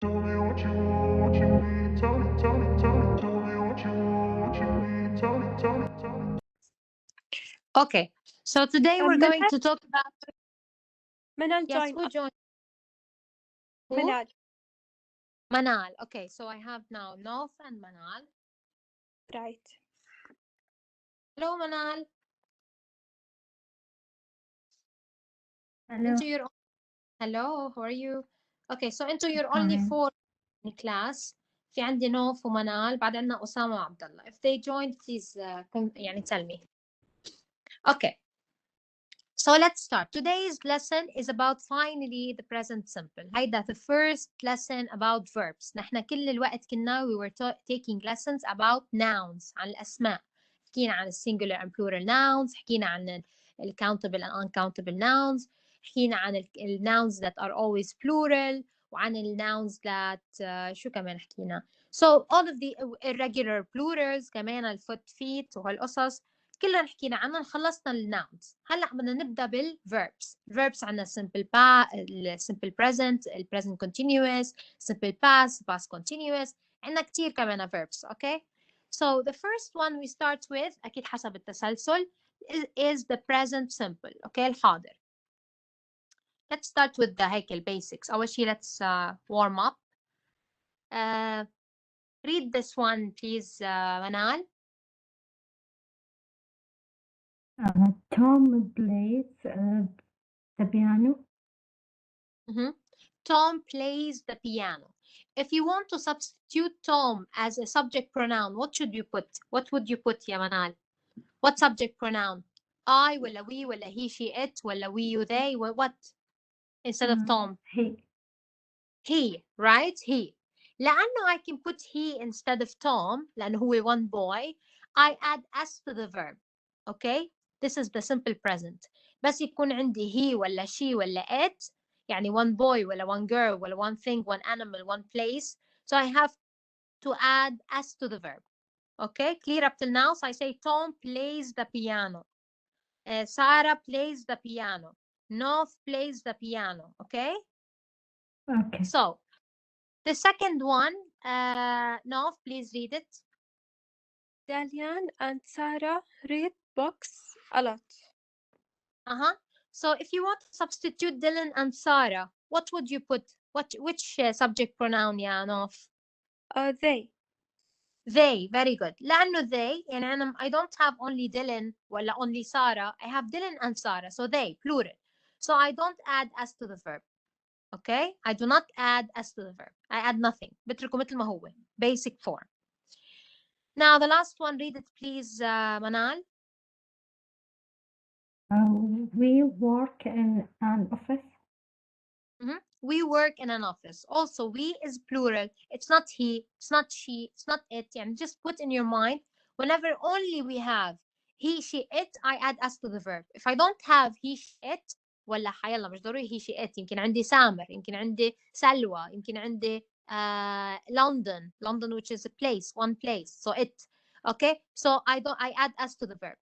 Okay, so today we're going to talk about... Manal Yes, join who us. joined? Who? Manal. Manal. Okay, so I have now Nof and Manal. Right. Hello, Manal. Hello. Hello, how are you? Okay, so انتوا you're Fine. only 4 in class. في عندي نوف ومنال، بعد عندنا أسامة وعبد الله. If they joined, please يعني tell me. Okay. So let's start. Today's lesson is about finally the present simple. هيدا the first lesson about verbs. نحن كل الوقت كنا we were taking lessons about nouns، عن الأسماء. حكينا عن singular and plural nouns، حكينا عن countable and uncountable nouns، حكينا عن nouns that are always plural، وعن nouns that شو كمان حكينا. So all of the irregular plurals كمان الfoot feet وهالقصص كلنا حكينا عنها. خلصنا الناونز. هلا بدنا نبدا بالverbs. الverbs عندنا simple simple present، present continuous، simple past، past continuous. عندنا كتير كمان verbs. Okay, so the first one we start with اكيد حسب التسلسل is the present simple. Okay, الحاضر. Let's start with the هيك basics. أول شيء let's warm up. Read this one please, Manal. Tom plays the piano. Tom plays the piano. If you want to substitute Tom as a subject pronoun, what should you put? What would you put, يا منال? What subject pronoun? I ولا we ولا he, she, it ولا we, you, they, what? Instead of Tom. He. He, right? He. لأنه I can put he instead of Tom لأنه هو one boy, I add s to the verb. Okay? This is the simple present. بس يكون عندي he ولا she ولا it, يعني one boy ولا one girl ولا one thing, one animal, one place. So I have to add s to the verb. Okay? Clear up till now? So I say Tom plays the piano. Sarah plays the piano. North plays the piano. Okay? Okay. So the second one, North, please read it. Dalian and Sarah read books a lot. So if you want to substitute Dylan and Sarah, what would you put? Which subject pronoun يا نوف? They. They, very good. لأنه they يعني I don't have only Dylan ولا only Sarah. I have Dylan and Sarah. So they, plural. So I don't add s to the verb. Okay? I do not add s to the verb. I add nothing. بتركه مثل ما هو. Basic form. Now the last one, read it please, Manal. We work in an office. We work in an office. Also, we is plural. It's not he, it's not she, it's not it. يعني just put in your mind, whenever only we have he, she, it, I add s to the verb. If I don't have he, she, it, ولا حيلا مش ضروري he, she, it. يمكن عندي سامر، يمكن عندي سلوى، يمكن عندي London, which is a place, one place. So it. Okay, so I add s to the verb.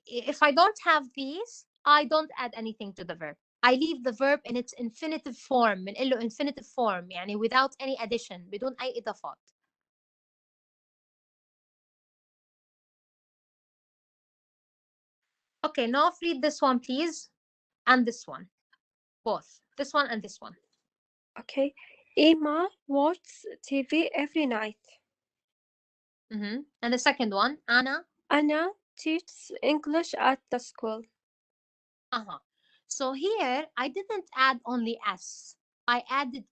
If I don't have these, I don't add anything to the verb. I leave the verb in its infinitive form. بنقول له infinitive form يعني without any addition، بدون أي إضافات. Okay, now read this one please, and this one, both this one and this one. Okay. Emma watches TV every night. And the second one, Anna. Anna teaches English at the school. So here I didn't add only s, I added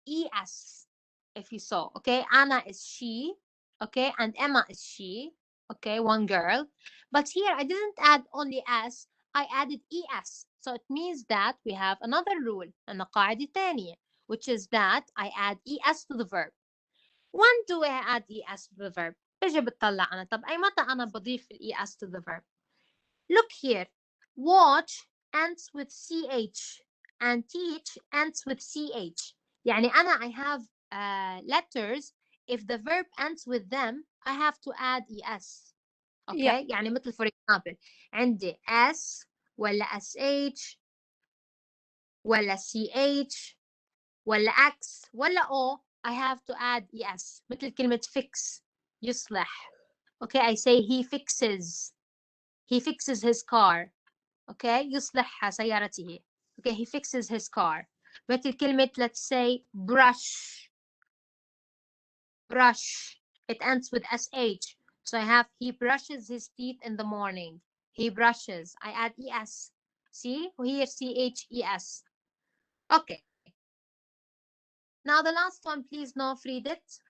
es, if you saw. Okay, Anna is she, okay, and Emma is she, okay, one girl. But here I didn't add only s, I added es. So it means that we have another rule, أن قاعدة ثانية, which is that I add es to the verb. When do I add es to the verb? بجي بتطلع أنا. طب أي متى أنا بضيف es to the verb? Look here. Watch ends with ch and teach ends with ch. يعني أنا I have letters, if the verb ends with them I have to add es. Okay? Yeah. يعني مثل for example عندي s ولا sh ولا ch ولا X ولا O I have to add ES. مثل كلمة fix يصلح. Okay, I say he fixes his car. Okay, يصلح سيارته. Okay, he fixes his car. مثل كلمة let's say brush. It ends with SH. So I have he brushes his teeth in the morning. He brushes. I add ES. See? Here CHES. Okay. Now the last one, please, Nof, read it.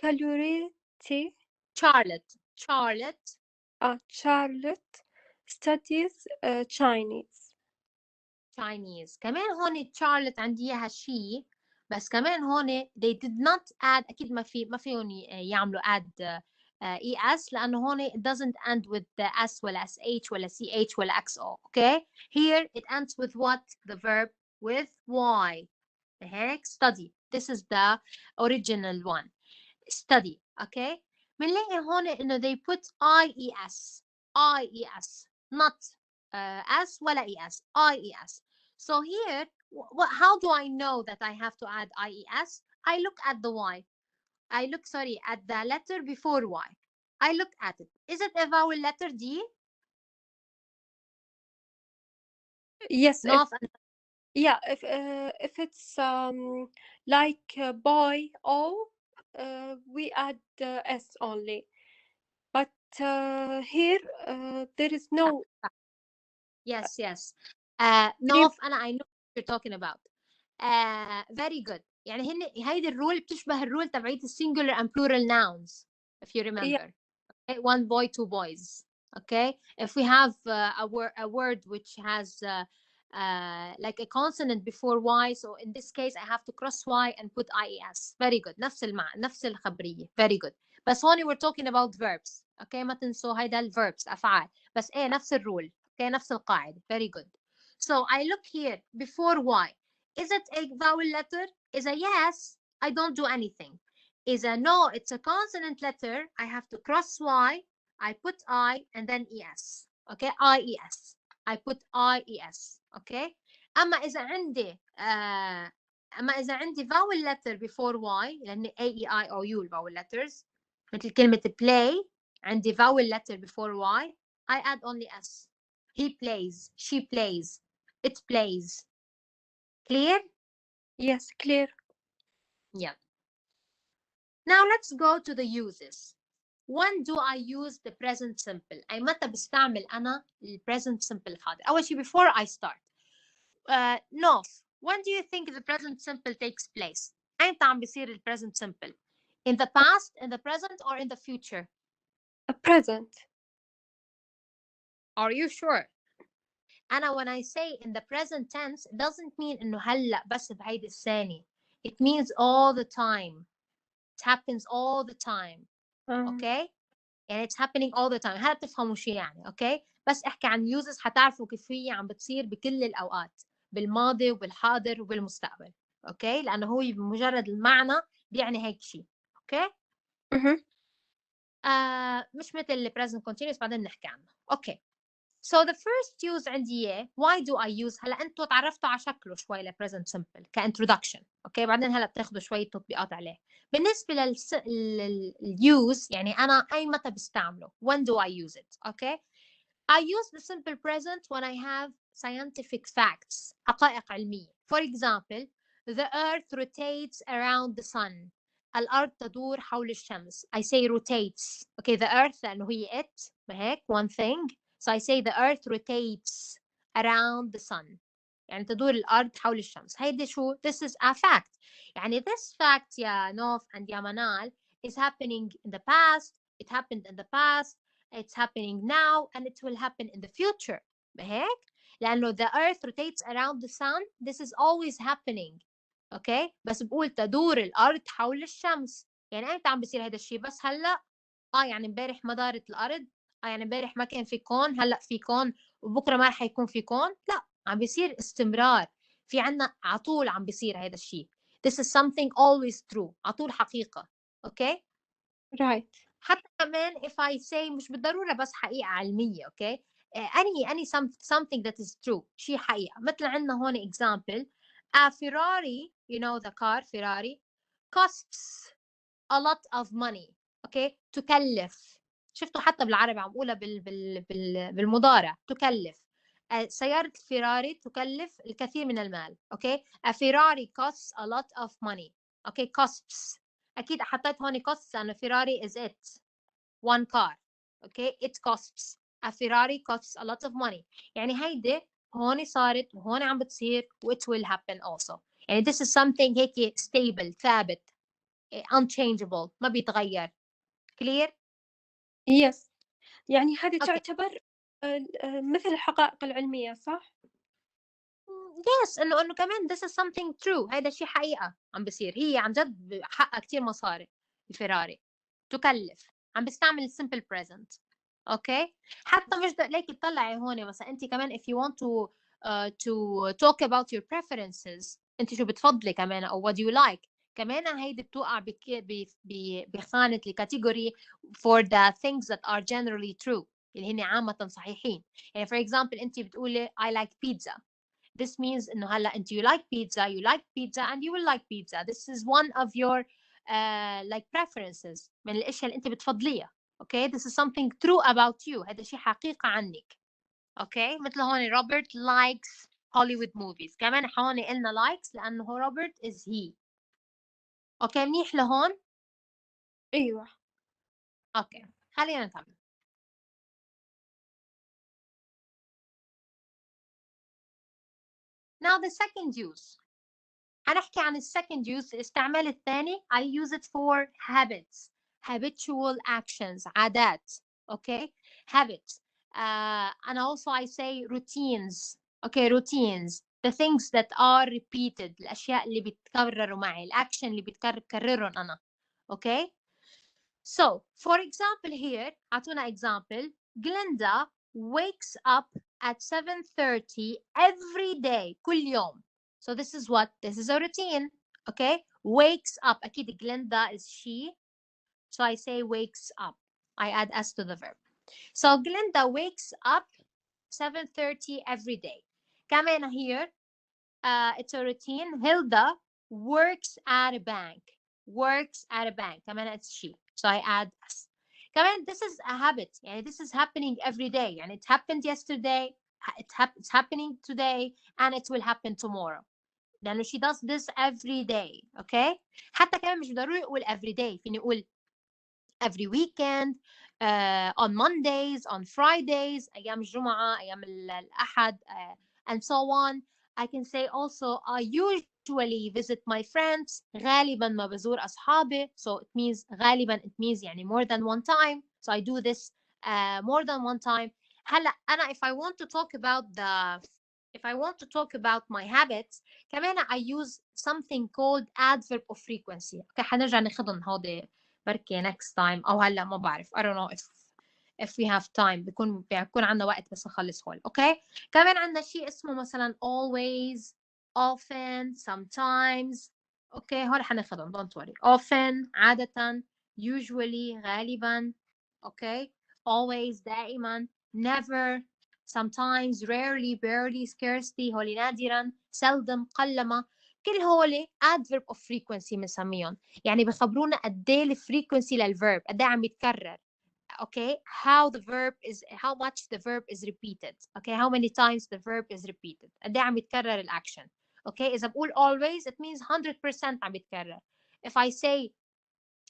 Calority. Charlotte. Charlotte studies Chinese. كمان هون Charlotte عندي اياها شيء، بس كمان هون they did not add، اكيد ما فيهم يعملوا add ES لانه هون it doesn't end with the S ولا SH ولا CH ولا XO. Okay, here it ends with what? The verb with Y. هيك study. This is the original one. Study. Okay, بنلاقي هون انه they put IES not S ولا ES. IES. So here, how do I know that I have to add IES? I look at the Y. At the letter before Y. I look at it. Is it a vowel letter D? Yes. No. If it's like boy O, we add S only. But here there is no. Yes. No, I know what you're talking about. Very good. يعني هيدي الرول بتشبه الرول تبعية السنجولار and plural nouns, if you remember. Yeah. Okay? One boy, two boys. Okay, if we have a word which has like a consonant before Y, so in this case I have to cross Y and put IES. Very good. نفس الخبرية. Very good. بس هون we're talking about verbs. Okay, ما تنسوا هيدا الverbs أفعال. بس نفس الرول. Okay, نفس القاعدة. Very good. So I look here before Y. Is it a vowel letter? Is a yes, I don't do anything. Is a no, it's a consonant letter. I have to cross Y. I put I and then ES. Okay, IES. I put IES. Okay. أما إذا عندي vowel letter before Y، لأن A, E, I, O, U vowel letters، مثل كلمة play، عندي vowel letter before Y، I add only S. He plays, she plays, it plays. Clear? Yes, clear. Yeah. Now let's go to the uses. When do I use the present simple? أي متى بستعمل أنا ال present simple هذا؟ أول شيء before I start. Nof, when do you think the present simple takes place? أيمتى عم بيصير ال present simple? In the past, in the present, or in the future? A present. Are you sure? أنا when I say in the present tense, it doesn't mean إنه هلأ بس بهيدي الثانية. It means all the time. It happens all the time. Okay? يعني it's happening all the time. هلا بتفهموا شو يعني. Okay? بس احكي عن uses حتعرفوا كيف هي عم بتصير بكل الأوقات. بالماضي وبالحاضر وبالمستقبل. Okay? لأنه هو بمجرد المعنى بيعني هيك شيء. Okay? مش مثل ال present continuous بعدين نحكي عنه. Okay. So the first use عندي اياه why do I use. هلا انتوا تعرفتوا على شكله شوي ل present simple كintroduction. اوكي بعدين هلا بتاخذوا شويه تطبيقات عليه. بالنسبه للuse يعني انا اي متى بستعمله. When do I use it? Okay. I use the simple present when I have scientific facts. حقائق علميه. For example, the earth rotates around the sun. الأرض تدور حول الشمس. I say rotates. Okay, the earth لأنه هي it. ما هيك one thing. So I say the earth rotates around the sun. يعني تدور الأرض حول الشمس. هيدي شو؟ This is a fact. يعني this fact يا نوف and يا منال is happening in the past. It happened in the past. It's happening now and it will happen in the future. بهيك؟ لأنه the earth rotates around the sun. This is always happening. Okay? بس بقول تدور الأرض حول الشمس. يعني أيمتى عم بيصير هذا الشيء؟ بس هلأ يعني امبارح ما دارت الأرض. يعني امبارح ما كان في كون، هلا في كون، وبكره ما رح يكون في كون. لا، عم بيصير استمرار. في عنا على طول عم بيصير هذا الشيء. This is something always true. على طول حقيقة. اوكي؟ Right. حتى كمان if I say مش بالضرورة بس حقيقة علمية. اوكي؟ any something that is true. شيء حقيقة. مثل عندنا هون example A Ferrari, you know the car Ferrari, costs a lot of money. Okay, تكلف. شفتوا حتى بالعربي عم بقولها بالمضارع تكلف. سيارة الفيراري تكلف الكثير من المال. Okay, a Ferrari costs a lot of money. Okay, costs. أكيد حطيت هون costs لأنه Ferrari is it one car. Okay, it costs. A Ferrari costs a lot of money. يعني هيدي هون صارت وهون عم بتصير و it will happen also. يعني this is something هيك stable ثابت unchangeable ما بيتغير. clear؟ Yes. يعني هذه Okay. تعتبر مثل الحقائق العلمية صح؟ yes انه كمان this is something true. هيدا شيء حقيقة عم بصير. هي عن جد حقها كتير مصاري الفيراري تكلف. عم بستعمل simple present. اوكي حتى مش ليك تطلعي هون مثلا انت كمان if you want to talk about your preferences انت شو بتفضلي كمان او what you like كمان هيدي بتوقع بخانة الكاتيجوري for the things that are generally true اللي هن عامة صحيحين. يعني for example انت بتقولي I like pizza. This means انه هلا انت you like pizza and you will like pizza. This is one of your like preferences من الاشياء اللي انت بتفضليها. Okay, this is something true about you. هذا شيء حقيقة عنك. Okay, مثل هون Robert likes Hollywood movies. كمان هون قلنا likes لأنه Robert is he. Okay, منيح لهون؟ أيوة. Okay, خلينا نكمل. Now the second use. هنحكي عن السكند use. الاستعمال الثاني I use it for habits. Habitual actions. عادات. Okay, habits. And also I say routines. Okay, routines. The things that are repeated. الأشياء اللي بتكرروا معي. الأكشن اللي بتكررهم أنا. Okay. So, for example here, أعطونا example. Glenda wakes up at 7:30 every day. كل يوم. So this is what? This is a routine. Okay. Wakes up. أكيد Glenda is she. So I say wakes up. I add s to the verb. So Glenda wakes up 7:30 every day. كمان here, it's a routine. Hilda works at a bank. Works at a bank. كمان it's she. So I add s. كمان this is a habit. يعني this is happening every day. يعني it happened yesterday. It's happening today. And it will happen tomorrow. لأنه she does this every day. Okay. حتى كمان مش ضروري أقول every day. فيني أقول every weekend, on Mondays, on Fridays, أيام الجمعة, أيام الأحد, and so on. I can say also I usually visit my friends. غالبا ما بزور أصحابي. So it means غالبا it means يعني more than one time. So I do this more than one time. هلا أنا if I want to talk about my habits كمان I use something called adverb of frequency. Okay, حنرجع ناخذهم هودي بركي next time أو هلا ما بعرف. I don't know if we have time. بيكون عندنا وقت بس نخلص هول. Okay. كمان عندنا شيء اسمه مثلا always, often, sometimes. Okay, هول حناخذهم don't worry. Often عادة, usually غالبا. Okay. Always دائما, never, sometimes, rarely, barely, scarcely. هول نادرا, seldom قلما. كل هول adverb of frequency بنسميهم. يعني بخبرونا قد ايه الفريكونسي للverb قد ايه عم يتكرر. Okay, how much the verb is repeated. Okay, how many times the verb is repeated. قد ايه عم يتكرر الاكشن. Okay, إذا بقول always it means 100% عم يتكرر. If I say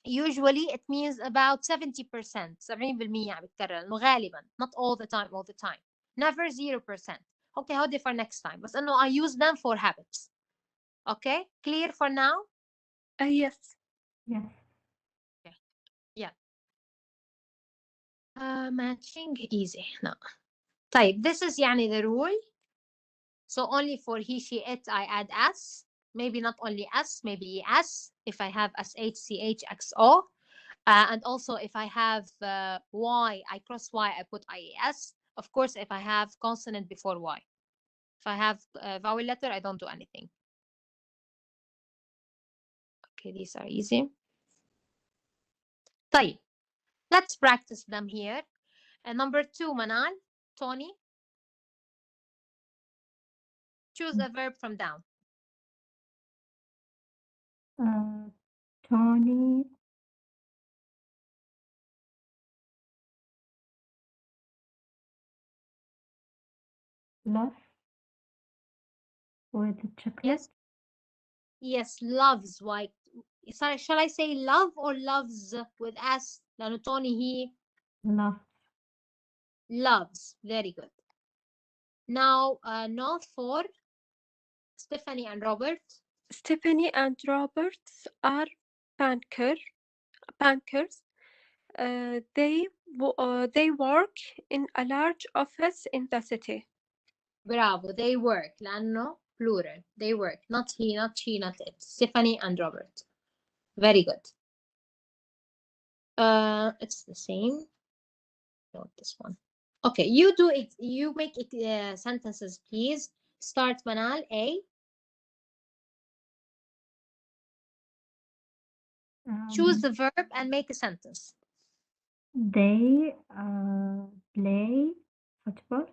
usually it means about 70%. 70% عم يتكرر لأنه غالبا not all the time. Never 0%. Okay, هودي for next time. بس إنه I use them for habits. Okay, clear for now? Yes. Yes. Okay. Yeah. Matching easy. No. طيب, this is يعني the rule. So only for he, she, it, I add s. Maybe not only s, maybe es. If I have sh, ch, xo. And also if I have y, I cross y, I put ies. Of course, if I have consonant before y. If I have vowel letter, I don't do anything. Okay, these are easy. طيب, let's practice them here. Number 2, Manal, Tony. Choose a verb from down. Tony loves with the chocolate. Yes, loves. Why? Sorry, shall I say love or loves with S? لأنه توني هي loves. Very good. Now, note for Stephanie and Robert. Stephanie and Robert are bankers. They work in a large office in the city. Bravo. They work. لأنه plural. They work. Not he, not she, not it. Stephanie and Robert. Very good. It's the same. Not this one. Okay, you do it. You make it sentences, please. Start, Manal. A. Choose the verb and make a sentence. They play football.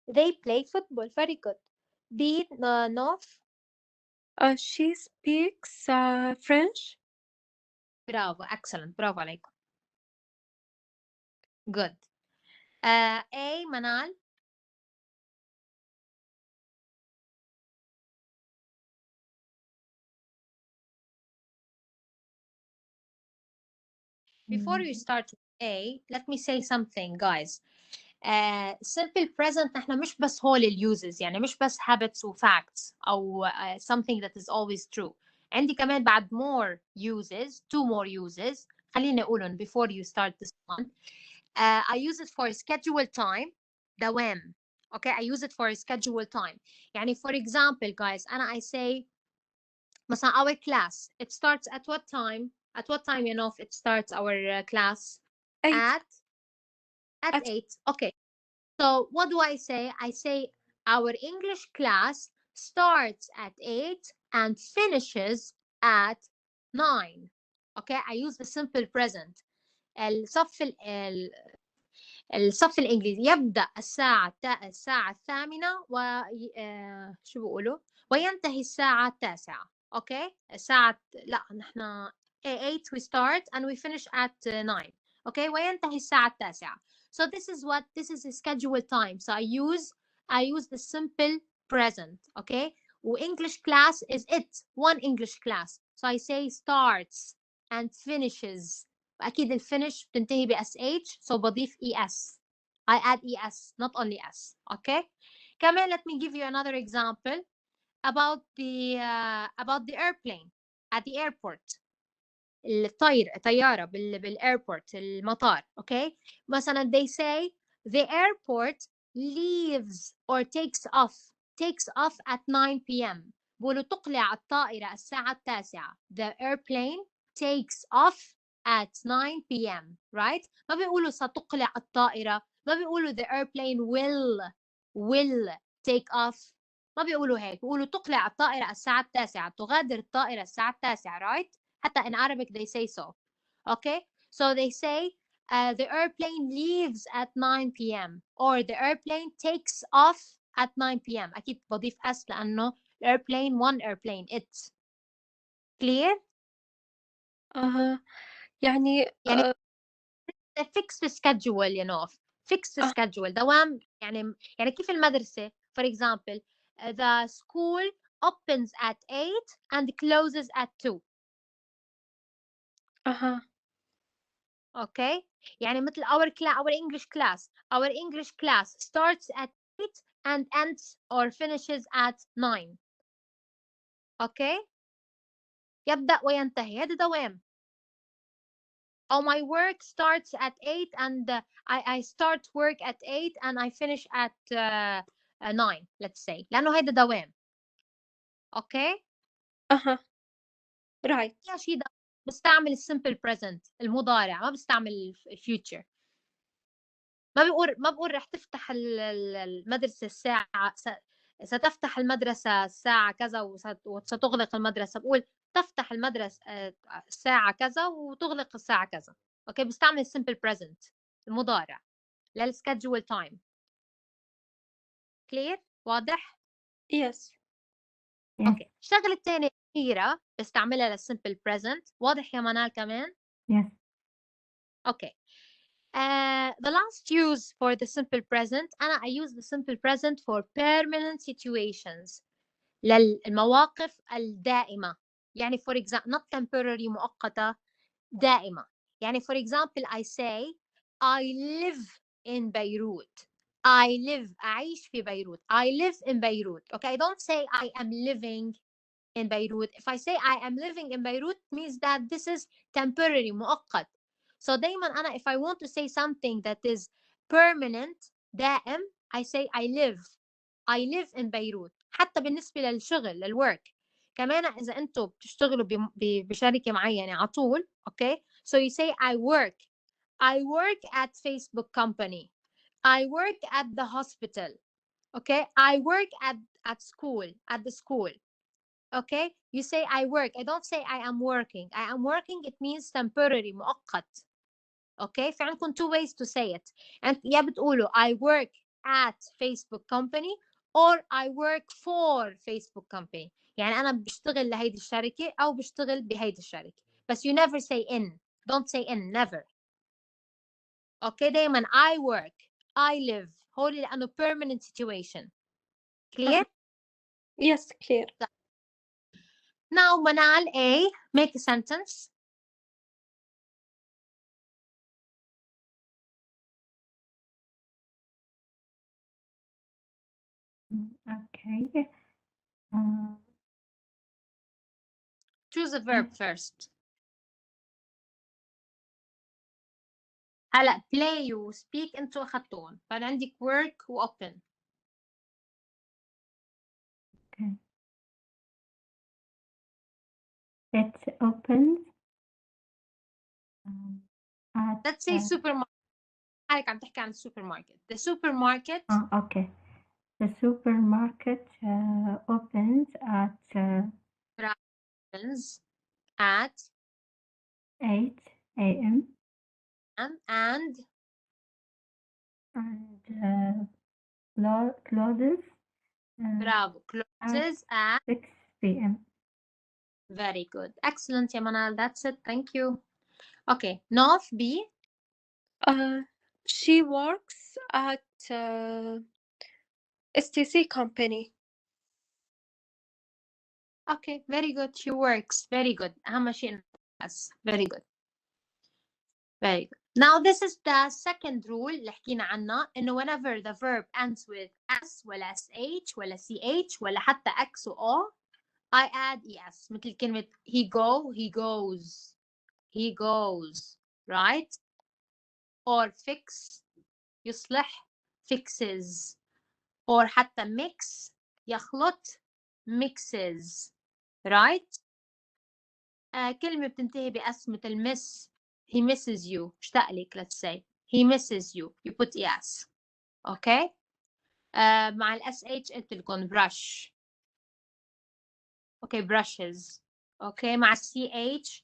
They play football. Very good. B. North. She speaks French. Bravo. Excellent. Bravo عليكم. Good. A. Manal. Before you start with A, let me say something, guys. Simple present نحن مش بس هول uses، يعني مش بس habits و facts أو something that is always true. عندي كمان بعد more uses, 2 more uses. خليني أقولهم before you start this one. I use it for schedule time. دوام. Okay, I use it for schedule time. يعني for example, guys, I say مثلا our class, it starts at what time? At what time, it starts our class? 8. At 8. Okay. So what do I say? I say our English class starts at 8 and finishes at 9. Okay, I use the simple present. الصف الإنجليزي يبدأ الساعة 8 شو بقولوا؟ وينتهي الساعة 9. Okay, الساعة لا نحن 8 we start and we finish at 9. Okay, وينتهي الساعة 9. So this is a schedule time. So I use the simple present. Okay, English class is one English class. So I say starts and finishes. أكيد الفinish بتنتهي ب SH, so بضيف ES. I add ES, not only S. Okay. كمان let me give you another example about the airplane at the airport. الطيارة بالاirport المطار. Okay. مثلا they say the airport leaves or takes off at 9 p.m. بقولوا تقلع الطائرة الساعة 9. The airplane takes off at 9 p.m. right? ما بيقولوا ستقلع الطائرة، ما بيقولوا the airplane will take off، ما بيقولوا هيك، بيقولوا تقلع الطائرة الساعة 9، تغادر الطائرة الساعة 9 right? حتى in Arabic they say so. Okay, so they say the airplane leaves at 9 p.m. or the airplane takes off at 9 p.m. أكيد بضيف S لأنه airplane one airplane it's clear. يعني fix the schedule fix the schedule دوام يعني كيف المدرسة for example the school opens at 8 and closes at 2. Okay, يعني مثل our English class starts at 8 and ends or finishes at 9. Okay, يبدأ وينتهي، هذا دوام. Oh, my work starts at 8 and I start work at 8 and I finish at 9 let's say، لأنه هيدا دوام. Okay. right. يا شي ده بستعمل simple present المضارع، ما بستعمل future. ما بقول رح تفتح المدرسة الساعة ستفتح المدرسة الساعة كذا وستغلق المدرسة، بقول تفتح المدرسة الساعة كذا وتغلق الساعة كذا. اوكي، بستعمل simple present المضارع للschedule time. clear؟ واضح؟ yes. اوكي، الشغلة الثانية كثيرة بستعملها للsimple present. واضح يا منال كمان؟ Yes. Okay. The last use for the simple present, I use the simple present for permanent situations. للمواقف الدائمة. يعني for example, not temporary مؤقتة، دائمة. يعني for example, I say I live in Beirut. I live، أعيش في بيروت. I live in Beirut. Okay, I don't say I am living in Beirut. If I say I am living in Beirut, means that this is temporary مؤقت. So دايما أنا if I want to say something that is permanent دائم, I say I live in Beirut. حتى بالنسبة للشغل للwork كمان إذا أنتوا بتشتغلوا بشركة معينة على طول. Okay, so you say I work at Facebook company. I work at the hospital. Okay, I work at school, at the school. Okay, you say I work. I don't say I am working. I am working, it means temporary مؤقت. Okay, في عندكم two ways to say it. أنت يا بتقولوا I work at Facebook company or I work for Facebook company. يعني أنا بشتغل لهيدي الشركة أو بشتغل بهيدي الشركة. بس you never say in. Don't say in, never. Okay, دايما I work, I live. هولي لأنه permanent situation. Clear? Yes, clear. Now, Manal A, make a sentence. Okay. Choose a verb first. هلا play و speak انتوا اخذتوهم. بعد عندك work و open. Okay. It opens at Let's say supermarket. حالك عم تحكي عن supermarket. The supermarket okay. The supermarket opens at opens at 8 a.m. and closes bravo closes at 6 p.m. very good. Excellent يا منال. That's it. Thank you. Okay. North B. She works at STC company. Okay. Very good. She works. Very good. أهم شيء yes. Very good. Very good. Now this is the second rule اللي حكينا عنها إنه whenever the verb ends with s ولا sh ولا ch ولا حتى x و o I add es مثل كلمة he goes right, or fix يصلح fixes, or حتى mix يخلط mixes right. كلمة بتنتهي بأس مثل miss he misses you اشتاق لك. let's say he misses you put yes. okay. مع ال sh قلت لكم brush. okay brushes. okay مع ال ch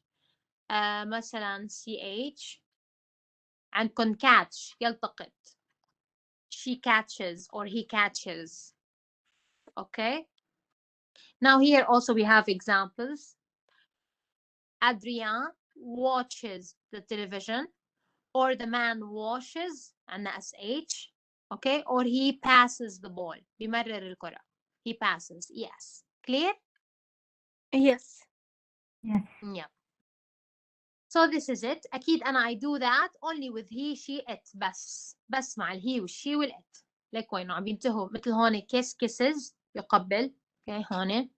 مثلا ch عندكم catch يلتقط. she catches or he catches. okay. Now here also we have examples. Adrian watches the television, or the man washes عندنا sh. okay, or he passes the ball بيمرر الكرة. he passes. yes. clear. Yes. Yes. yeah. So this is it. أكيد أنا I do that only with he she it بس مع he و she وال it. ليك وينه عم بينتهوا مثل هون kisses يقبل. okay هون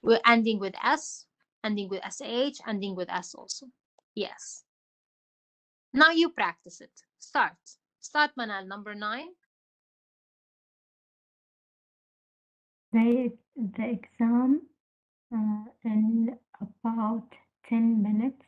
we're ending with s, ending with sh, ending with s also. yes. Now you practice it. Start Manal, number 9. The exam in about 10 minutes.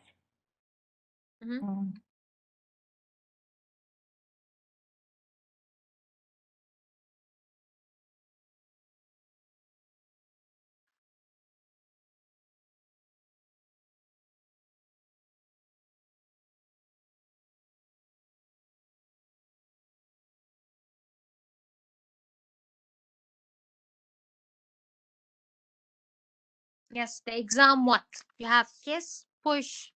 Yes, the exam what? You have kiss, push,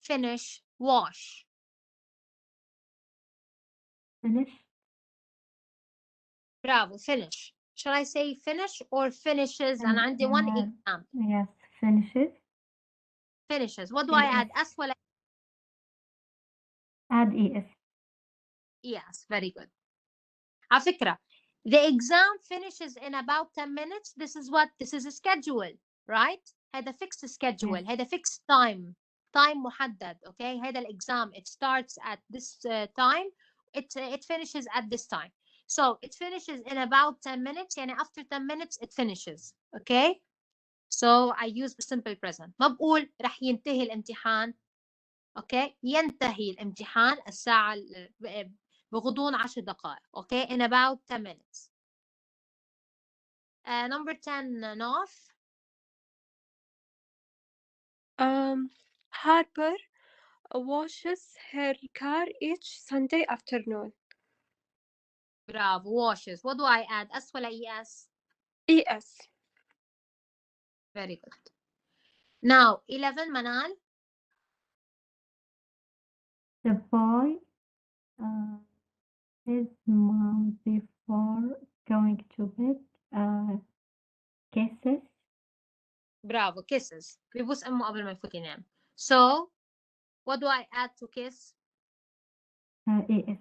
finish, wash. Finish. Bravo, finish. Shall I say finish or finishes? And عندي one exam. Yes, finishes. Finishes. What do I add? Yes. أسفل. Add es. Yes, very good. على فكرة, the exam finishes in about 10 minutes. This is what? This is a schedule, right? هذا fixed schedule. Yes. هذا fixed time. Time محدد, okay? هذا exam. It starts at this time. It finishes at this time. So it finishes in about 10 minutes. يعني after 10 minutes it finishes, okay? So I use the simple present. ما بقول رح ينتهي الامتحان. Okay, ينتهي الامتحان الساعة بغضون 10 دقائق. Okay, in about 10 minutes. Number 10, North. Harper washes her car each Sunday afternoon. Bravo, washes. What do I add? S ولا ES? ES. Very good. Now, 11, Manal. The boy his mom before going to bed kisses. Bravo, kisses. بيبوس أمه قبل ما يفوت ينام. So, what do I add to kiss? Es.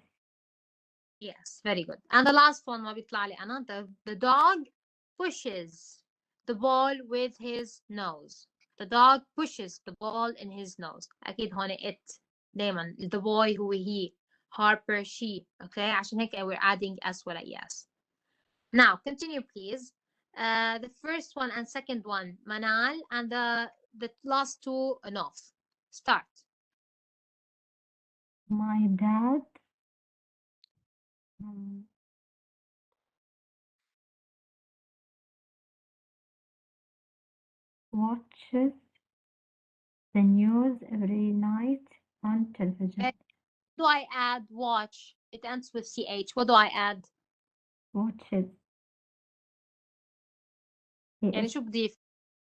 Yes, very good. And the last one ما بيطلع لي أنا. The dog pushes the ball with his nose. The dog pushes the ball in his nose. أكيد هون it دايما. The boy هو he. Harper she. Okay, عشان هيك we're adding s ولا yes. Now, continue please. The first one and second one, Manal, and the last two, enough. Start. My dad watches the news every night on television. Do I add watch? It ends with ch. What do I add? Watches. يعني شو بضيف?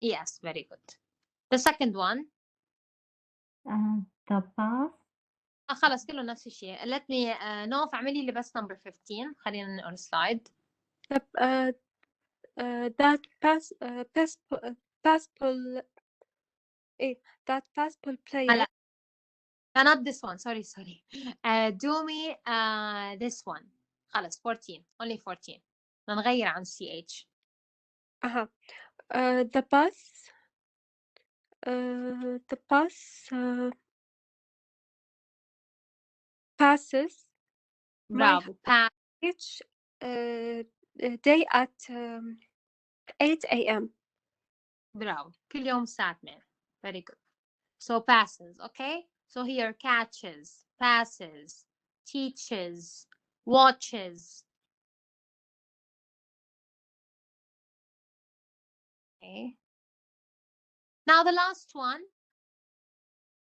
Yes, very good. The second one. The bus. خلص كله نفس الشيء. Let me نوف اعملي لي بس number 15. خلينا نقرا slide. That basketball player. Not this one. Sorry. Do me this one. خلص 14. Only 14. نغير عن ch. The bus passes Bravo. Pass. each day at 8 a.m. Bravo. كل يوم الساعة 8. Very good. So passes, okay? So here catches, passes, teaches, watches. Okay. Now the last one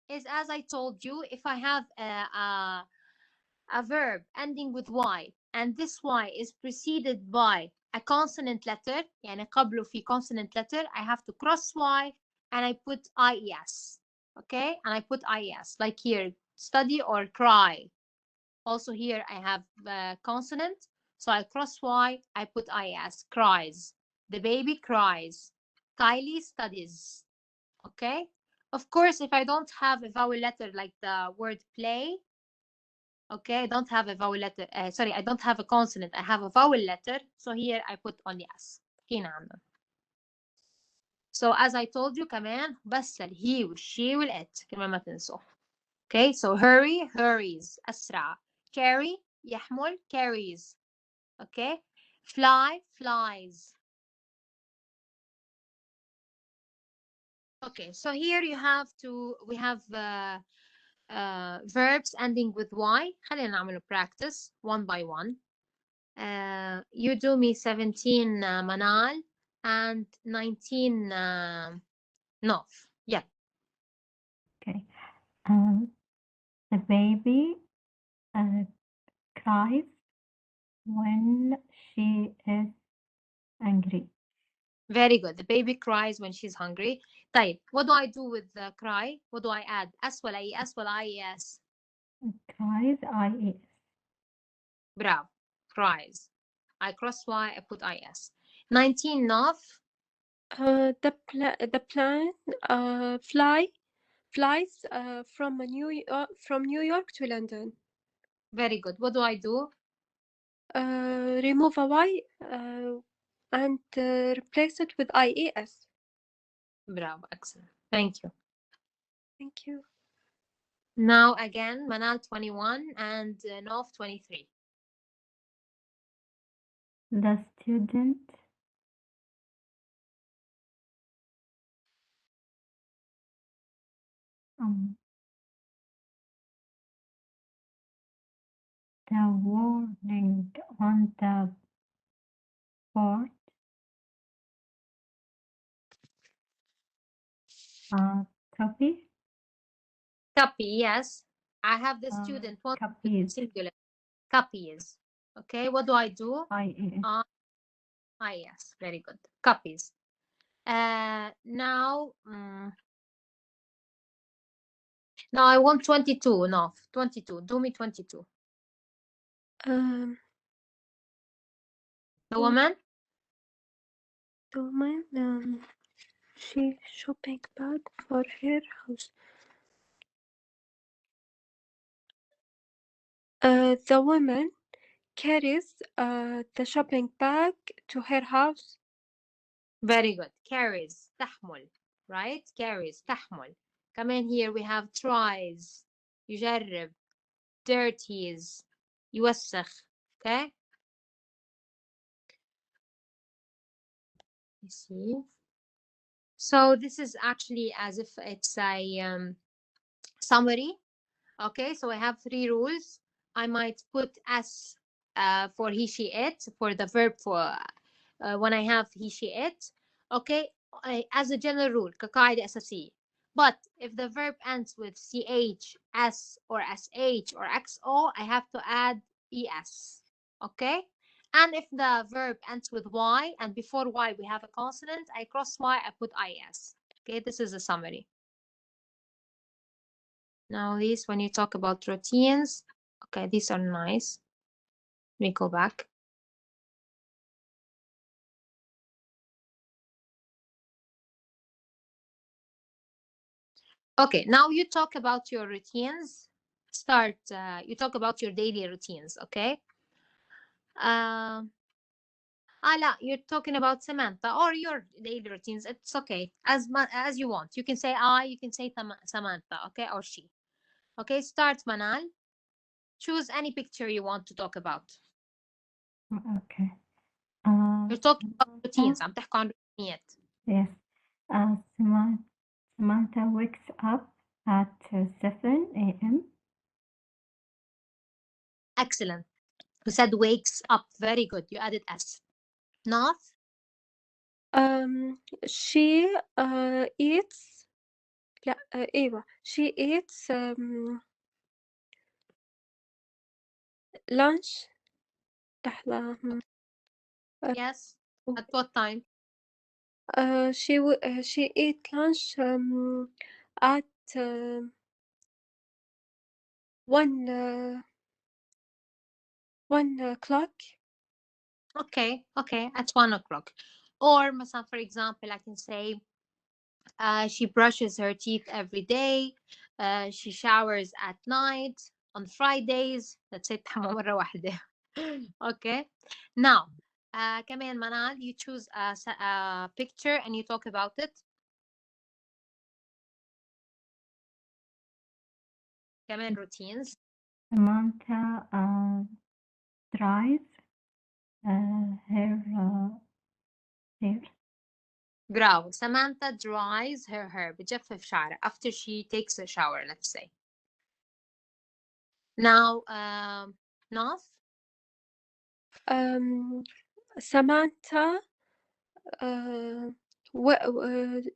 is, as I told you, if I have a verb ending with y and this y is preceded by a consonant letter, يعني قبله في consonant letter, I have to cross y and I put ies. Okay, and I put ies, like here, study or cry. Also here I have the consonant, so I cross y, I put ies, cries. The baby cries. Kylie studies. Okay, of course, if I don't have a vowel letter like the word play, okay, I don't have a vowel letter, sorry, I don't have a consonant, I have a vowel letter, so here I put only s. هنا عندنا. So as I told you كمان بس he والشي والit كمان ما تنسوا. Okay, so hurry, hurries, أسرع. Carry, يحمل, carries. Okay, fly, flies. Okay, so here we have verbs ending with y. خلينا نعمل practice one by one. You do me 17, Manal, and 19, Nof. Yeah. Okay. The baby cries when she is angry. Very good. The baby cries when she's hungry. طيب, what do I do with the cry? What do I add? S ولا ES ولا IES? Cries, IES. Bravo. Cries. I cross Y, I put IS. 19, Naf. The plane flies from New York to London. Very good. What do I do? Remove a Y and replace it with IES. Bravo. Excellent. Thank you. Thank you. Now again, Manal 21 and Naf 23. The student the warning on the board copy. Copy, yes. I have the student one Copies. singular. Copies. Okay, what do I do? IES. Yes, very good. Copies. Now I want 22. No, 22. Do me 22. The woman? The woman, she shopping bag for her house. The woman carries the shopping bag to her house. Very good. Carries. تحمل. Right? Carries. تحمل. كمان here we have tries. يجرب. Dirties. يوسخ. Okay? You see? So this is actually as if it's a summary. Okay, so I have 3 rules. I might put S for he, she, it, for the verb for when I have he, she, it. Okay, as a general rule, كقاعدة أساسية. But if the verb ends with CH, S, or SH, or XO, I have to add ES. Okay? And if the verb ends with Y, and before Y we have a consonant, I cross Y, I put IS. Okay, this is a summary. Now these, when you talk about routines, okay, these are nice. Let me go back. Okay, now you talk about your routines. You talk about your daily routines, okay? You're talking about Samantha or your daily routines. It's okay, as you want. You can say I, you can say Samantha, okay, or she. Okay, start, Manal. Choose any picture you want to talk about. Okay. You're talking about routines. عم تحكوا عن روتينيات. Yes. Samantha wakes up at 7 a.m. Excellent. You said wakes up. Very good. You added S. North. She eats. لا أيوة. She eats lunch. لحظة. Yes. At what time? she eat lunch at 1 o'clock. Okay. At 1 o'clock. Or, for example, I can say she brushes her teeth every day. She showers at night. On Fridays. Let's say تحمى مرة واحدة. Okay. Now, كمان Manal, you choose a picture and you talk about it. كمان routines. Samantha dries her hair. Bravo. Samantha dries her hair. بتجفف شعرها after she takes a shower, let's say. Now, North. Samantha wears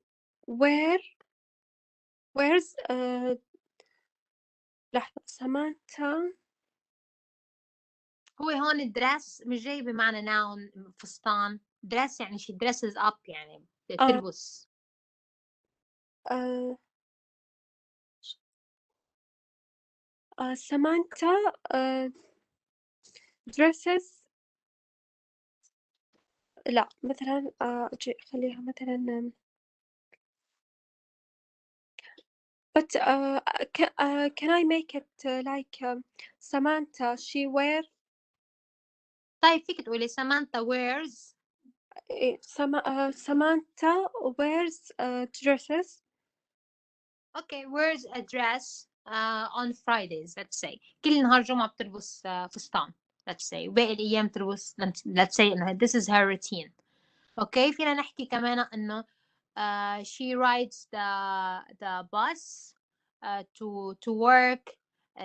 لحظة. Samantha هو هون الدرس مش جاي بمعنى noun فستان. dress يعني she dresses up يعني آه تلبس. آه سامانتا dresses. لا مثلا خليها مثلا but can I make it like Samantha she wear طيب فيك تقولي Samantha wears Samantha wears dresses. okay wears a dress on Fridays let's say كل نهار جمعة بتلبس فستان let's say باقي الأيام تلبس let's say إنه this is her routine. okay فينا نحكي كمان إنه she rides the bus to work.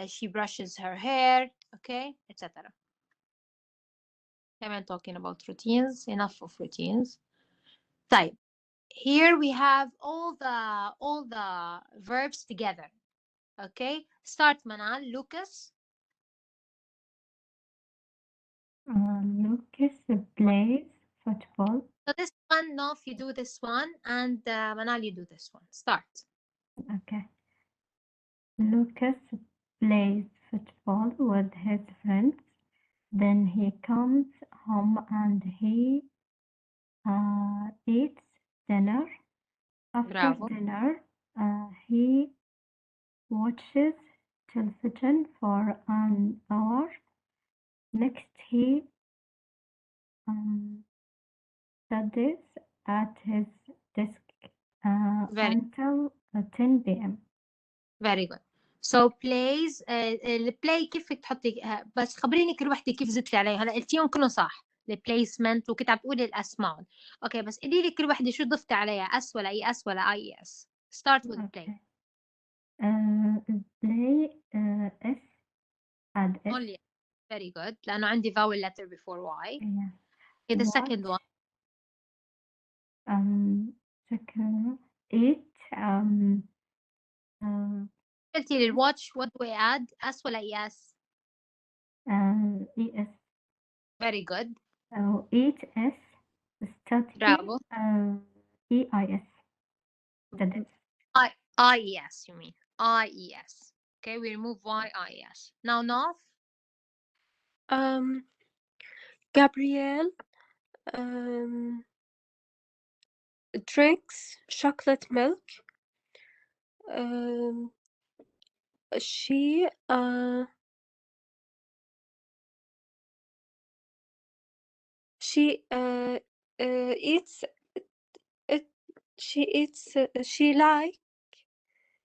She brushes her hair. Okay, etc. كمان talking about routines. Enough of routines. طيب, here we have all the verbs together. Okay, start Manal. Lucas. Lucas plays football. So this one, Nof, you do this one, and Manal, you do this one. Start. Okay. Lucas plays football with his friends. Then he comes home and he eats dinner. After Bravo. dinner, he watches television for an hour. Next, he studies at his desk Very until 10 p.m. very good. So plays البلاي كيف تحطي بس خبريني كل وحده كيف زدتي عليها. هلا قلتيهم كلهم صح. البليسمنت وكنت عم تقولي الاسماء. اوكي بس قولي لي كل وحده شو ضفتي عليها اس ولا اي اس ولا اي اس. Start with play. Okay. Play S add S. Only very good لانه عندي vowel letter before y. Yeah. Okay, the Watch. second one. Second eat. قلتي لي watch what do I add اس ولا اي اس. ES. Very good. Eat S. Study. Bravo. EIS. Studies. I-E-S you mean. I-E-S. Okay, we remove Y-I-E-S. Now North. Gabrielle drinks chocolate milk. She eats it.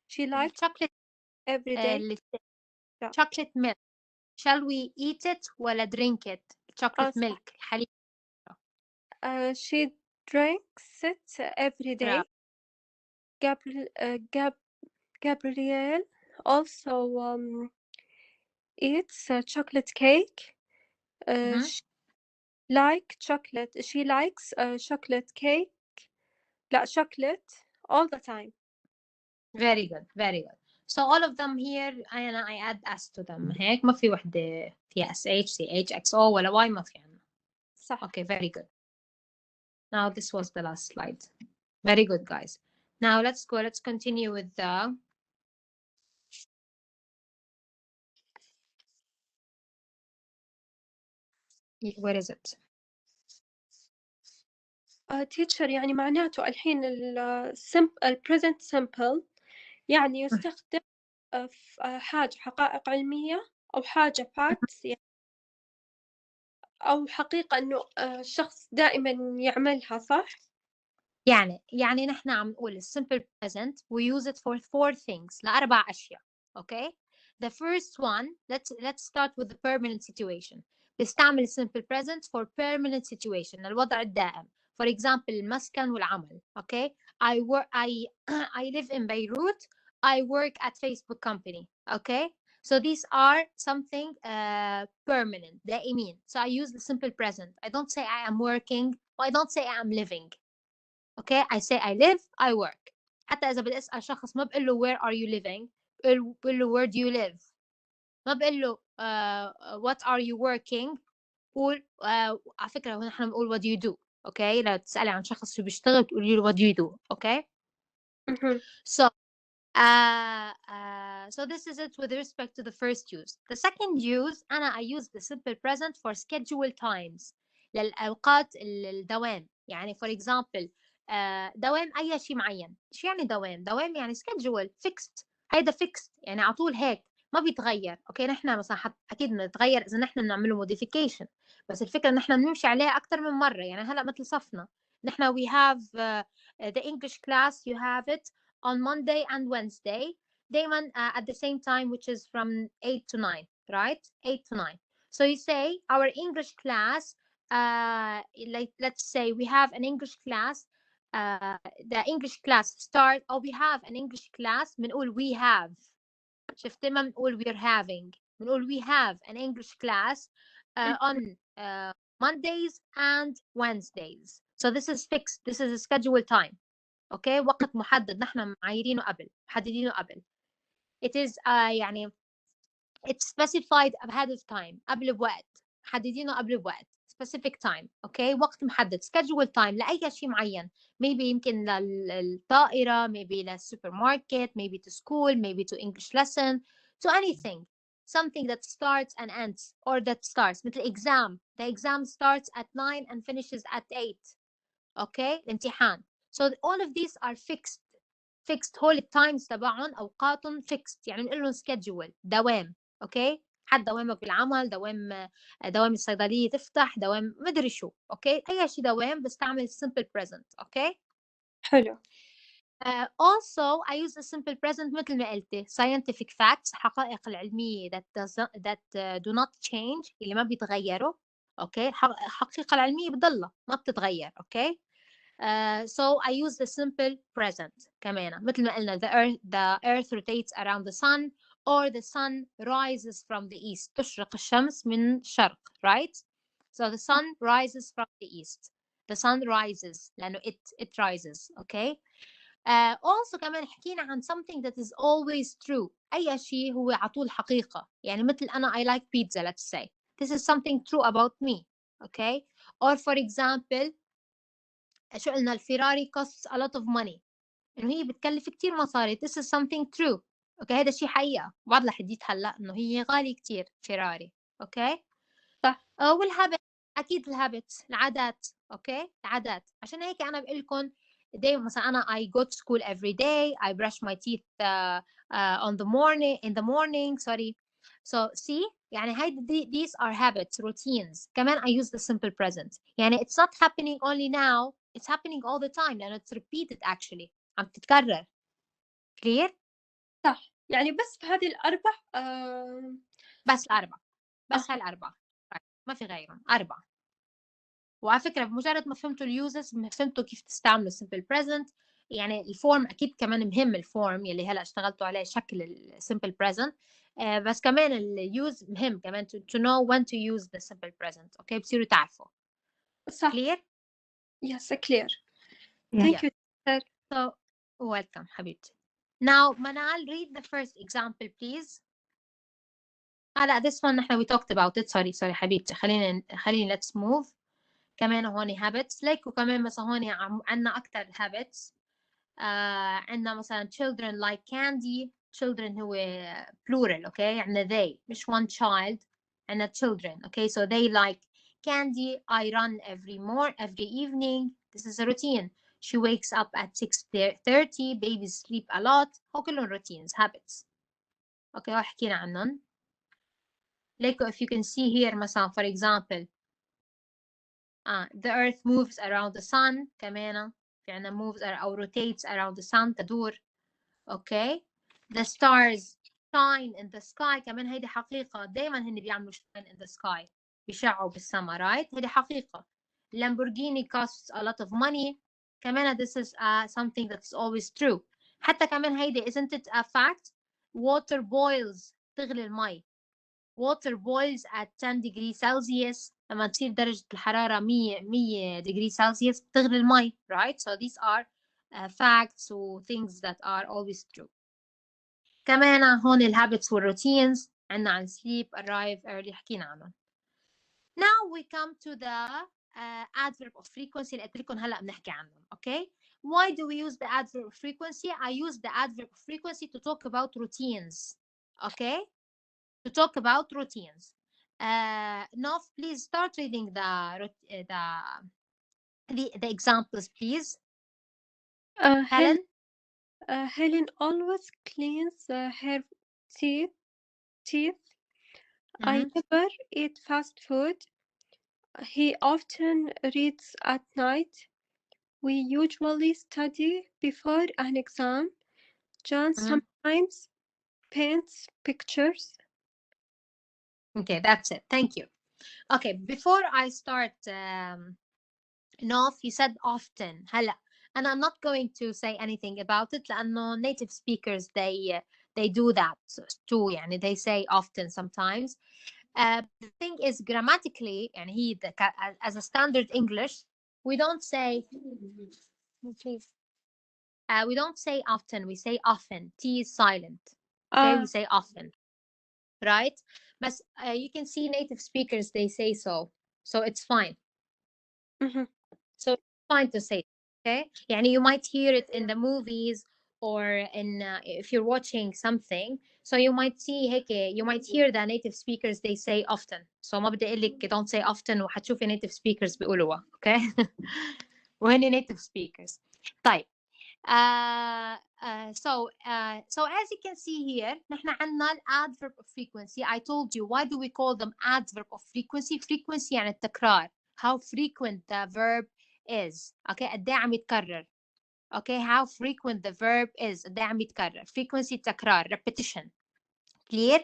She likes chocolate every day. chocolate milk. Shall we eat it ولا drink it? chocolate milk الحليب. she drinks it every day. Gabrielle also eats chocolate cake. She likes chocolate cake. لا chocolate all the time. Very good, very good. So all of them here I add S to them. هيك ما في وحدة فيها SH, CH, XO ولا Y ما في عنا. صح. Okay, very good. Now this was the last slide. Very good, guys. Now let's continue with the where is it? teacher يعني معناته الحين present simple يعني يستخدم في حاجة حقائق علمية أو حاجة facts يعني أو حقيقة إنه الشخص دائما يعملها صح؟ يعني نحن عم نقول simple present we use it for 4 things لأربع أشياء. Okay? The first one, let's start with the permanent situation. بستعمل simple present for permanent situation الوضع الدائم. For example المسكن والعمل. Okay? I live in Beirut. I work at Facebook company. Okay? So these are something permanent دائمين. So I use the simple present. I don't say I am working or I don't say I am living. Okay, I say I live, I work. حتى إذا بدي أسأل شخص ما بقول له where are you living؟ بقول له where do you live؟ ما بقول له what are you working؟ قول على فكرة نحن بنقول what do you do؟ اوكي. لو تسألي عن شخص شو بيشتغل تقولي له what do you do. اوكي. So so this is it with respect to the first use. The second use I use the simple present for schedule times للأوقات الدوام. يعني for example دوام أي شيء معين. شو يعني دوام؟ دوام يعني schedule fixed. هيدا fixed يعني على طول هيك ما بيتغير. اوكي. نحن مثلا اكيد بنتغير اذا نحن بنعمله modification، بس الفكره ان نحن بنمشي عليه اكثر من مره. يعني هلا مثل صفنا نحن we have the English class you have it on Monday and Wednesday دايما at the same time, which is from 8 to 9, right? 8 to 9. So you say our English class, like let's say we have an English class, the English class start, or we have an English class بنقول we have. شفت ما بنقول we're having، بنقول we have an English class on Mondays and Wednesdays. So this is fixed. This is a scheduled time. اوكي. وقت محدد نحن معايرينه قبل، محددينه قبل. It is يعني it's specified ahead of time، قبل بوقت، محددينه قبل بوقت. specific time. اوكي. وقت محدد schedule time لأي شيء معين. maybe يمكن للطائرة، maybe للسوبر ماركت، maybe to school، maybe to English lesson، to anything. Something that starts and ends or that starts. مثل exam. The exam starts at 9 and finishes at 8. اوكي. الامتحان. So all of these are fixed whole times تبعهم اوقاتهم fixed. يعني بنقول لهم schedule دوام. اوكي. حد دوامك بالعمل، دوام الصيدليه تفتح، دوام مدري شو. اوكي. اي شيء دوام بستعمل simple present. اوكي. حلو. Also I use the simple present مثل ما قلتي scientific facts، حقائق العلميه that do not change، اللي ما بيتغيروا. اوكي. الحقيقه العلميه بتضلها ما بتتغير. اوكي. So I use the simple present كمان مثل ما قلنا the earth rotates around the sun, or the sun rises from the east. تشرق الشمس من الشرق. Right? So the sun rises from the east. The sun rises لأنه it rises. Okay. Also كمان حكينا عن something that is always true. أي شيء هو على طول حقيقة. يعني مثل أنا I like pizza, let's say. This is something true about me. Okay. Or for example شو قلنا الفيراري costs a lot of money، انه هي بتكلف كتير مصاري. this is something true. اوكي. هذا شيء حقيقة. بعض الحديث هلا انه هي غالي كتير فيراري. اوكي. صح. والهابت اكيد الهابت العادات. اوكي. العادات. عشان هيك انا بقول لكم دايما مثلا انا I go to school every day, I brush my teeth in the morning. sorry. So see يعني these are habits, routines. كمان I use the simple present. يعني it's not happening only now, it's happening all the time لأنه it's repeated actually. عم تتكرر. clear؟ صح. يعني بس في هذه الأربع بس الأربع. بس هالأربع. ما في غيرهم. 4. وعلى فكرة بمجرد ما فهمتوا اليوزز فهمتوا كيف تستعملوا simple present. يعني الفورم أكيد كمان مهم. الفورم يلي هلا اشتغلتوا عليه شكل simple present. بس كمان اليوز مهم كمان to know when to use the simple present. اوكي. بصيروا تعرفوا. صح. clear؟ Yes, clear. Yeah. Thank you. So welcome حبيبتي. Now Manal, read the first example please. لا this one نحن we talked about it. sorry حبيبتي. خليني let's move. كمان هون habits like وكمان مثلا هون عنا أكتر habits. عنا مثلا children like candy. children هو plural. okay. عنا they مش one child. عنا children. okay. so they like candy. I run every evening. this is a routine. she wakes up at 6:30. babies sleep a lot. هو كلهم routines habits. okay. حكينا عنهم. like if you can see here مثلا for example the earth moves around the sun. كمان في عنا moves or rotates around the sun. تدور. okay. the stars shine in the sky. كمان هيدي حقيقة. دايما هن بيعملوا shine in the sky. بيشعوا بالسما. right. هيدي حقيقة. Lamborghini costs a lot of money. كمان this is something that's always true. حتى كمان هيدي isn't it a fact. water boils. تغلي المي. water boils at 10 degrees Celsius. لما تصير درجة الحرارة 100 degrees Celsius بتغلي المي. right. so these are facts or things that are always true. كمان هون الhabits والroutines. عنا عن sleep, arrive early. حكينا عنهم. now we come to the adverb of frequency اللي قلت لكم هلا بنحكي عنهم. Okay, why do we use the adverb of frequency? I use the adverb of frequency to talk about routines. Okay, to talk about routines. Nof, please start reading the examples, please. Helen. Helen always cleans her teeth. I never eat fast food. He often reads at night. We usually study before an exam. John sometimes paints pictures. Okay, that's it. Thank you. Okay, before I start, Nof, you said often. هلا, and I'm not going to say anything about it لأنه native speakers they do that too. يعني they say often sometimes. The thing is grammatically, and as a standard English, we don't say please. We don't say often, we say often. T is silent. Okay, we say often, right? But you can see native speakers, they say so it's fine. So it's fine to say, okay? يعني you might hear it in the movies or in if you're watching something, so you might see هيك, you might hear the native speakers they say often. So ما بدي أقول لك don't say often وحتشوفي native speakers بيقولوها, okay? وهني native speakers. طيب. So as you can see here, نحن عنا adverb of frequency. I told you, why do we call them adverb of frequency? Frequency يعني التكرار. How frequent the verb is. Okay, قد إيه عم يتكرر. Okay, how frequent the verb is. قد إيه عم يتكرر. Frequency تكرار, repetition. Clear?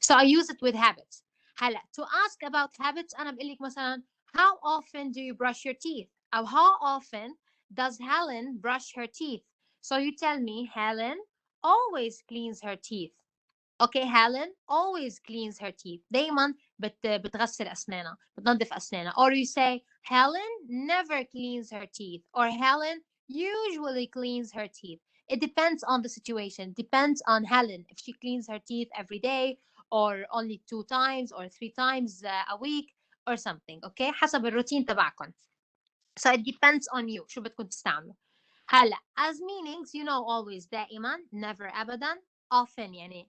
So I use it with habits. هلا, to ask about habits, أنا بقول لك مثلا, how often do you brush your teeth? أو how often does Helen brush her teeth? So you tell me, Helen always cleans her teeth. Okay, Helen always cleans her teeth. دايما بتغسل أسنانها, بتنظف أسنانها. Or you say, Helen never cleans her teeth. Or Helen usually cleans her teeth. It depends on the situation. Depends on Helen, if she cleans her teeth every day or only 2 times or 3 times a week or something. Okay, حسب الروتين تبعكم. So it depends on you. شو بدكم تستعملوا. هلا, as meanings, you know, always دائما, never أبدا, often يعني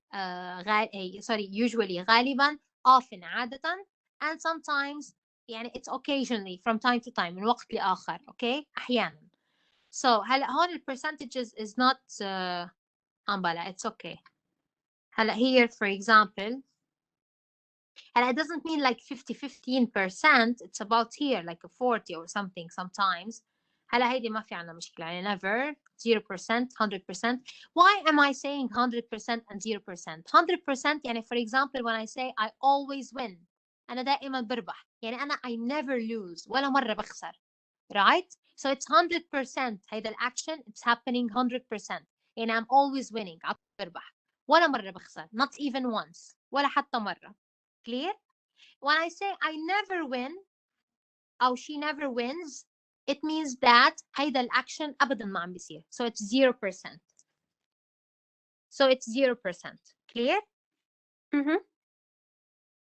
usually غالبا, often عادة, and sometimes يعني it's occasionally, from time to time, من وقت لآخر. Okay, أحيانا. So هلا هون ال percentages is not بلا, it's okay. هلا here for example, and it doesn't mean like 15%, it's about here like a 40 or something sometimes. هلا هيدي ما في عنا مشكلة, يعني never, 0%, 100%. Why am I saying 100% and 0%? 100% يعني for example when I say I always win, أنا دائما بربح, يعني أنا I never lose, ولا مرة بخسر, right? So it's 100%. هيدا الأكشن it's happening 100%. يعني I'm always winning, عم بربح, ولا مرة بخسر, not even once, ولا حتى مرة. Clear? When I say I never win أو she never wins, it means that هيدا الأكشن أبدا ما عم بيصير. So it's 0%. So it's 0%. Clear?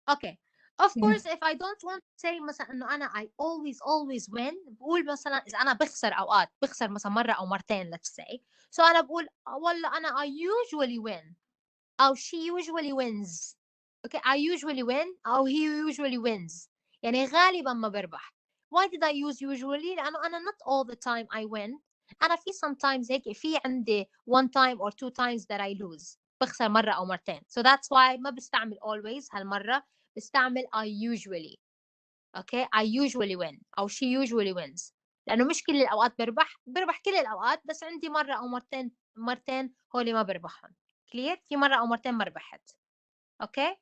Okay. Of course, if I don't want to say مثلا إنه أنا I always win, بقول مثلا إذا أنا بخسر أوقات, بخسر مثلا مرة أو مرتين, let's say. So أنا بقول والله أنا I usually win أو she usually wins. Okay, I usually win أو he usually wins. يعني غالبا ما بربح. Why did I use usually? لأنه أنا not all the time I win. أنا في sometimes هيك, في عندي 1 time or 2 times that I lose. بخسر مرة أو مرتين. So that's why ما بستعمل always هالمرة, بستعمل I usually. Okay, I usually win أو she usually wins. لأنه مش كل الأوقات بربح كل الأوقات, بس عندي مرة أو مرتين هولي ما بربحهم. Clear? في مرة أو مرتين ما ربحت. Okay?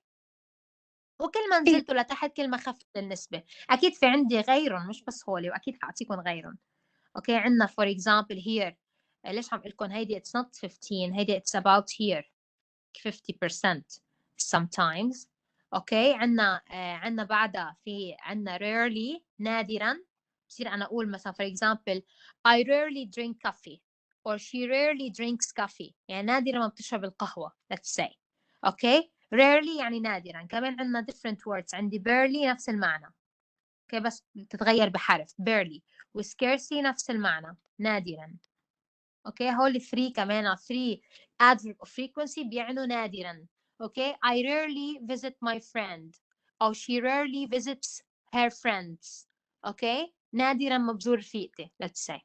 وكل ما نزلتوا لتحت كل ما خفت النسبة. أكيد في عندي غيرهم, مش بس هولي, وأكيد حأعطيكم غيرهم. Okay, عندنا for example here, ليش عم لكم هيدي it's not 15, هيدي it's about here 50% sometimes. Okay, عندنا بعدها في عندنا rarely, نادرا. بصير أنا أقول مثلا for example I rarely drink coffee or she rarely drinks coffee, يعني نادرا ما بتشرب القهوة, let's say. Okay, rarely يعني نادرا. كمان عندنا different words, عندي barely نفس المعنى. اوكي بس تتغير بحرف barely. و scarcely نفس المعنى نادرا. اوكي هول 3 كمان 3 adverb of frequency بيعنوا نادرا. اوكي I rarely visit my friend أو she rarely visits her friends. اوكي نادرا ما بزور رفيقتي let's say.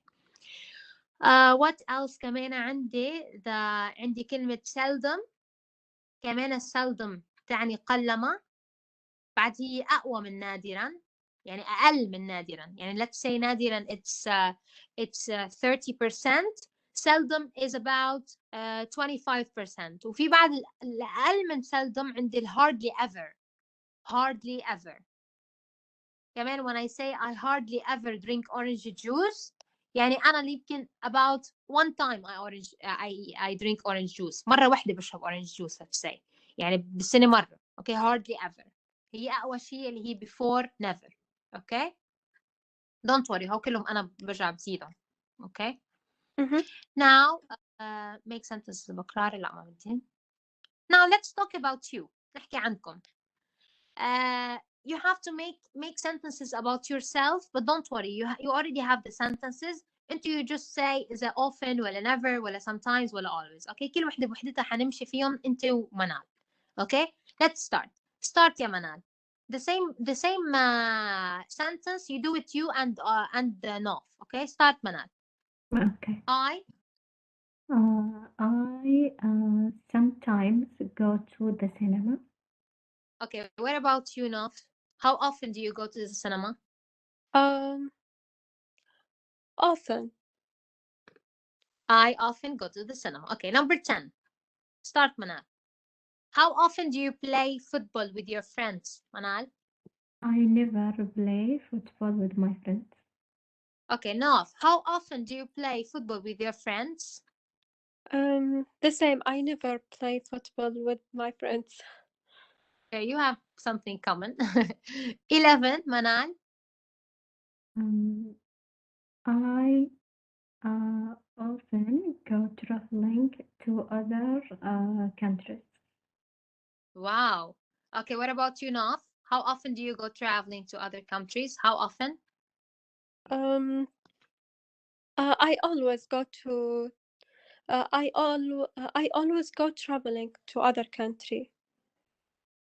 what else كمان عندي كلمة seldom. كمان seldom تعني قلما. بعد هي أقوى من نادرا يعني أقل من نادرا يعني let's say نادرا it's 30%. seldom is about 25%. وفي بعد الأقل من seldom عندي hardly ever. كمان when I say I hardly ever drink orange juice يعني أنا اللي يمكن about one time I drink orange juice. مرة واحدة بشرب orange juice let's say يعني بالسنة مرة. okay hardly ever هي أقوى شيء اللي هي before never. okay don't worry هو كلهم أنا برجع بزيدهم. okay now make sentences بكرار. لا ما بدي. now let's talk about you. نحكي عنكم. you have to make sentences about yourself but don't worry you already have the sentences. انتوا you just say is it often ولا never ولا sometimes ولا always. okay كل وحدة بوحدتها حنمشي فيهم انت ومنال. okay let's start يا منال. the same sentence you do it you and Nof. okay start منال. Okay. I sometimes go to the cinema. okay what about you Nof? how often do you go to the cinema? Often. I often go to the cinema. okay number 10 start Manal. how often do you play football with your friends Manal? I never play football with my friends. okay Nof how often do you play football with your friends? The same. I never play football with my friends. okay you have something common. 11 Manal. I often go traveling to other countries. wow okay what about you Nof? how often do you go traveling to other countries? how often? I always go to I always go traveling to other country.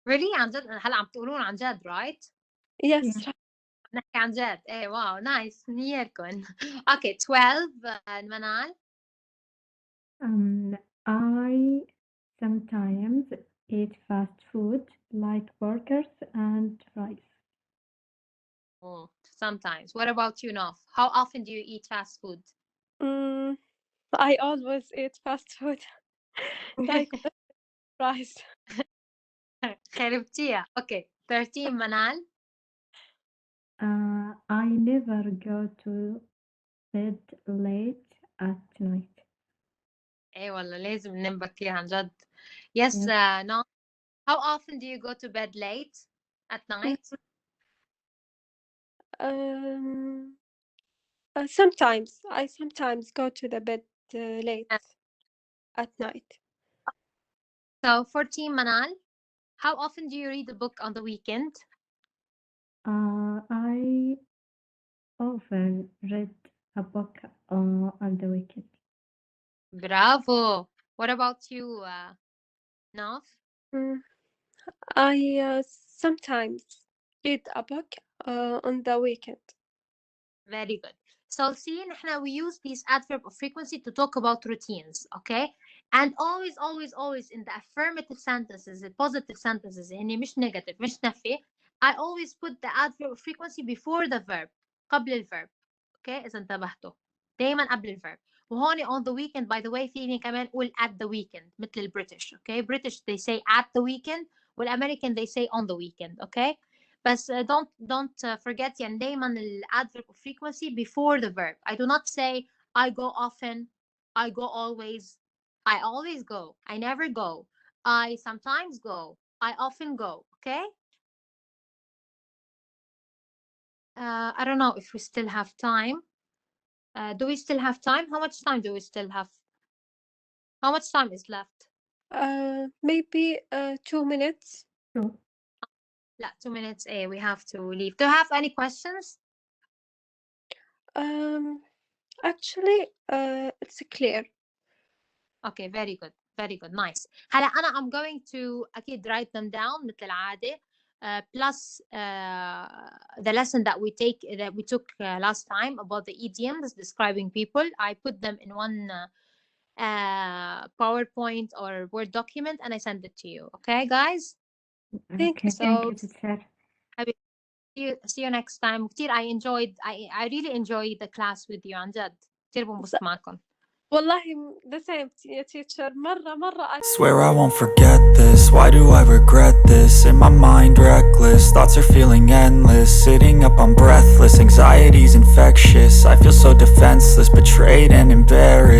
really عن جد هلا عم تقولون عن جد right? Yes. Yeah. نحكي عن جد. ايه واو نايس نيركم. okay 12 منال. I sometimes eat fast food like burgers and fries. oh, sometimes. What about you Nof? how often do you eat fast food? I always eat fast food like fries. خربتيها. okay 13 منال. I never go to bed late at night. ايه والله لازم ننام بكير عن جد. yes Yes. no how often do you go to bed late at night? Sometimes I go to the bed late at night. so 14 منال. how often do you read a book on the weekend? I often read a book on the weekend. bravo. what about you Nof? I sometimes read a book on the weekend. very good. so see نحن we use these adverb of frequency to talk about routines. okay and always in the affirmative sentences the positive sentences يعني مش negative مش نفي. I always put the adverb of frequency before the verb قبل الverb. okay إذا انتبهتوا دايما قبل الverb. وهون on the weekend by the way فيني كمان أقول at the weekend مثل البريتش. okay British they say at the weekend والأمريكان they say on the weekend. okay بس don't forget يعني دايما ال adverb of frequency before the verb. I do not say I go often, I go always, I always go, I never go, I sometimes go, I often go. okay I don't know if we still have time. Do we still have time? How much time do we still have? How much time is left? Maybe 2 minutes. Sure. لا 2 minutes we have to leave. Do you have any questions? Actually it's clear. Okay, very good, very good, nice. هلا أنا I'm going to أكيد write them down مثل العادة. Plus the lesson that we took last time about the idioms describing people, I put them in one PowerPoint or Word document and I send it to you. Okay, guys? Thank you. Thank you, teacher. See you next time. كتير I really enjoyed the class with you عن جد. كتير بنبسط معكم. والله the same يا teacher. مرة Swear I won't forget this. Why do I regret this? In my mind reckless, thoughts are feeling endless. Sitting up I'm breathless, anxiety's infectious. I feel so defenseless, betrayed and embarrassed.